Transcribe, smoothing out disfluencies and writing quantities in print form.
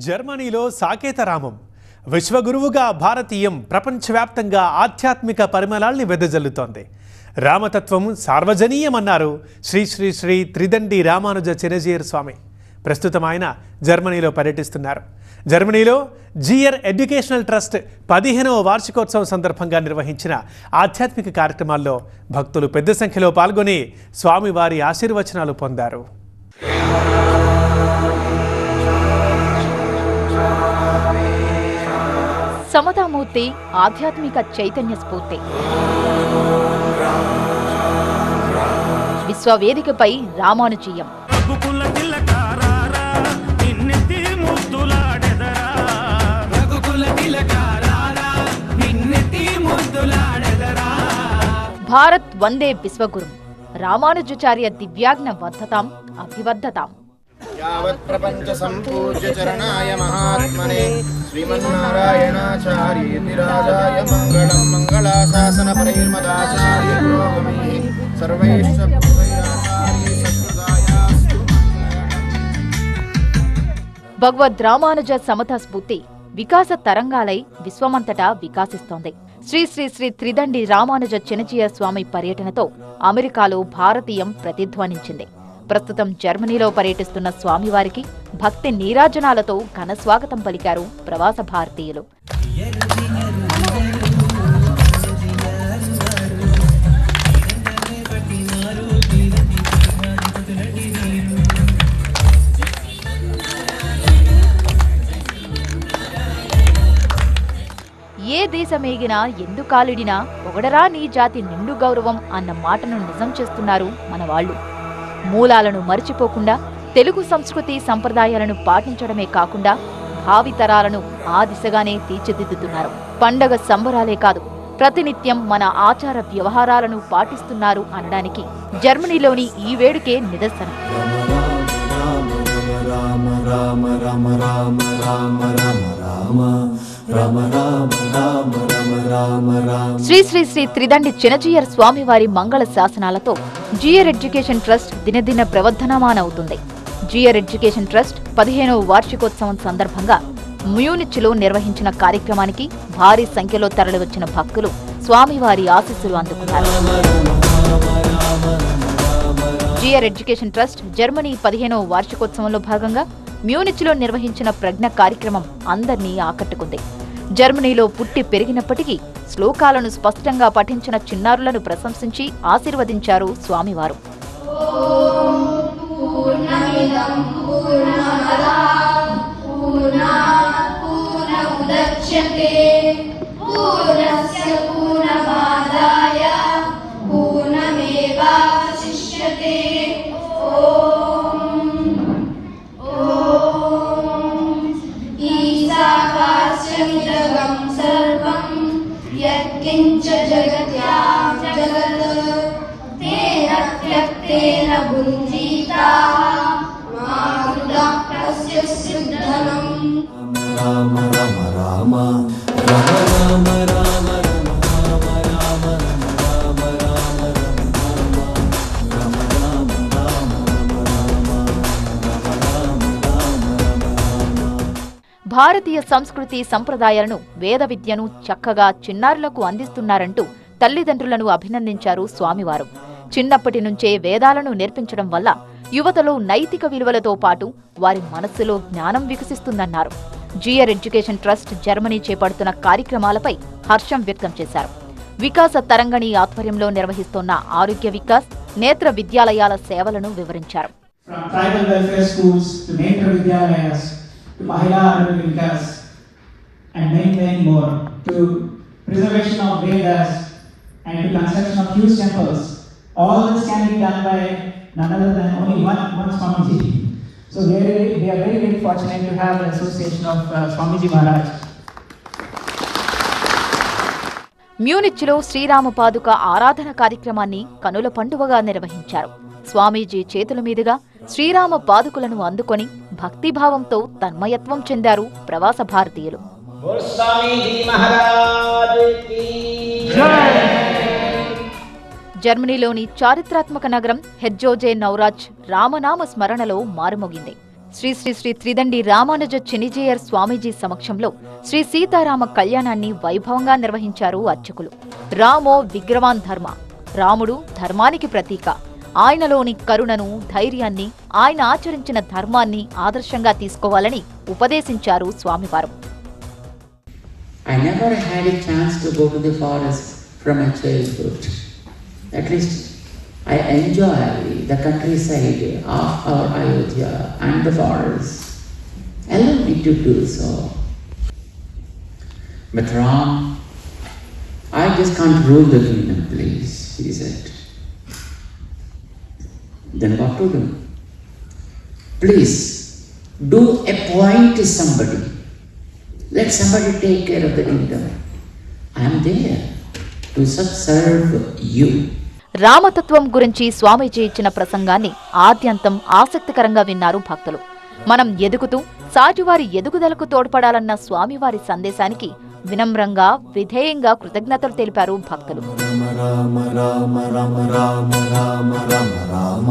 జర్మనీలో సాకేతరామం విశ్వగురువుగా భారతీయం ప్రపంచవ్యాప్తంగా ఆధ్యాత్మిక పరిమళాల్ని వెదజల్లుతోంది. రామతత్వం సార్వజనీయమన్నారు శ్రీ శ్రీ శ్రీ త్రిదండి రామానుజ చినజీయర్ స్వామి. ప్రస్తుతం ఆయన జర్మనీలో పర్యటిస్తున్నారు. జర్మనీలో జియర్ ఎడ్యుకేషనల్ ట్రస్ట్ 15వ వార్షికోత్సవం సందర్భంగా నిర్వహించిన ఆధ్యాత్మిక కార్యక్రమాల్లో భక్తులు పెద్ద సంఖ్యలో పాల్గొని స్వామివారి ఆశీర్వచనాలు పొందారు. సమతామూర్తి ఆధ్యాత్మిక చైతన్య స్ఫూర్తి. విశ్వవేదికపై రామానుజీయం. భారత్ వందే విశ్వగురు రామానుజాచార్య దివ్యాజ్ఞ వర్ధతాం అభివర్ధతాం. యావత్ ప్రపంచ సంపూజ్య చరణాయ మహాత్మనే శ్రీమన్నారాయణాచార్యేతి రాజాయ మంగళం మంగళాశాసన పరిమదాచార్య పురోగమే సర్వైశ్చ భువైరాచార్య సత్కృతాయాస్తు. భగవద్ రామానుజ సమతా స్ఫూర్తి వికాస తరంగాలై విశ్వమంతటా వికాసిస్తోంది. శ్రీ శ్రీ శ్రీ త్రిదండి రామానుజ చినజీయర్ స్వామి పర్యటనతో అమెరికాలో భారతీయం ప్రతిధ్వనించింది. ప్రస్తుతం జర్మనీలో పర్యటిస్తున్న స్వామివారికి భక్తి నీరాజనాలతో ఘన స్వాగతం పలికారు ప్రవాస భారతీయులు. ఏ దేశమేగినా ఎందుకాలిడినా పొగడరా నీ జాతి నిండు గౌరవం అన్న మాటను నిజం చేస్తున్నారు మన వాళ్ళు. మూలాలను మరిచిపోకుండా తెలుగు సంస్కృతి సంప్రదాయాలను పాటించడమే కాకుండా భావితరాలను ఆ దిశగానే తీర్చిదిద్దుతున్నారు. పండగ సంబరాలే కాదు, ప్రతినిత్యం మన ఆచార వ్యవహారాలను పాటిస్తున్నారు అనడానికి జర్మనీలోని ఈ వేడుకే నిదర్శనం. శ్రీ శ్రీ శ్రీ త్రిదండి చినజీయర్ స్వామివారి మంగళ శాసనాలతో జియర్ ఎడ్యుకేషన్ ట్రస్ట్ దినదిన ప్రవర్ధనమానవుతుంది. జియర్ ఎడ్యుకేషన్ ట్రస్ట్ 15వ వార్షికోత్సవం సందర్భంగా మ్యూనిచ్లో నిర్వహించిన కార్యక్రమానికి భారీ సంఖ్యలో తరలివచ్చిన భక్తులు స్వామివారి ఆశీస్సులు అందుకున్నారు. జియర్ ఎడ్యుకేషన్ ట్రస్ట్ జర్మనీ 15వ వార్షికోత్సవంలో భాగంగా మ్యూనిచ్లో నిర్వహించిన ప్రజ్ఞ కార్యక్రమం అందర్నీ ఆకట్టుకుంది. జర్మనీలో పుట్టి పెరిగినప్పటికీ శ్లోకాలను స్పష్టంగా పఠించిన చిన్నారులను ప్రశంసించి ఆశీర్వదించారు స్వామివారు. భారతీయ సంస్కృతి సంప్రదాయాలను వేద విద్యను చక్కగా చిన్నారులకు అందిస్తున్నారంటూ తల్లిదండ్రులను అభినందించారు స్వామివారు. చిన్నప్పటి నుంచే వేదాలను నేర్పించడం వల్ల యువతలో నైతిక విలువలతో పాటు వారి మనస్సులో జ్ఞానం వికసిస్తుందన్నారు. జియర్ ఎడ్యుకేషన్ ట్రస్ట్ జర్మనీ చేపడుతున్న కార్యక్రమాలపై హర్షం వ్యక్తం చేశారు. వికాస తరంగణి ఆధ్వర్యంలో నిర్వహిస్తున్న ఆరోగ్య వికాస్, నేత్ర విద్యాలయాల సేవలను వివరించారు. To Mahila Arvind Vikas and many more, to preservation of Vedas and to construction of huge temples. All this can be done by none other than only one Swamiji. So we are very fortunate to have the association of Swamiji Maharaj. మ్యూనిచ్లో Srirama పాదుక ఆరాధన కార్యక్రమాన్ని కనుల పండువగా నిర్వహించారు. స్వామీజీ చేతుల మీదుగా శ్రీరామ పాదుకులను అందుకొని భక్తిభావంతో తన్మయత్వం చెందారు ప్రవాస భారతీయులు. జర్మనీలోని చారిత్రాత్మక నగరం హెర్జోజే నౌరాజ్ రామనామ స్మరణలో మారుమోగింది. శ్రీ శ్రీ శ్రీ త్రిదండి రామానుజ చినిజేయర్ స్వామీజీ సమక్షంలో శ్రీ సీతారామ కళ్యాణాన్ని వైభవంగా నిర్వహించారు అర్చకులు. రామో విగ్రవాన్ ధర్మ, రాముడు ధర్మానికి ప్రతీక. ఆయనలోని కరుణను, ధైర్యాన్ని, ఆయన ఆచరించిన ధర్మాన్ని ఆదర్శంగా తీసుకోవాలని ఉపదేశించారు స్వామివారు. I never had a chance to go to the forest from my childhood. At least I enjoy the countryside of our Ayodhya and the forest. Allow me to do so. But Ram, I just can't rule the kingdom, please, he said. Then what to do? Please, do appoint somebody. Let somebody take care of the kingdom. I am there to serve you. రామతత్వం గురించి స్వామీజీ ఇచ్చిన ప్రసంగాన్ని ఆద్యంతం ఆసక్తికరంగా విన్నారు భక్తులు. మనం ఎదుగుతూ సాటివారి ఎదుగుదలకు తోడ్పడాలన్న స్వామివారి సందేశానికి వినమ్రంగా, విధేయంగా కృతజ్ఞతలు తెలిపారు భక్తులు. రామ రామ రామ రామ రామ రామ రామ రామ రామ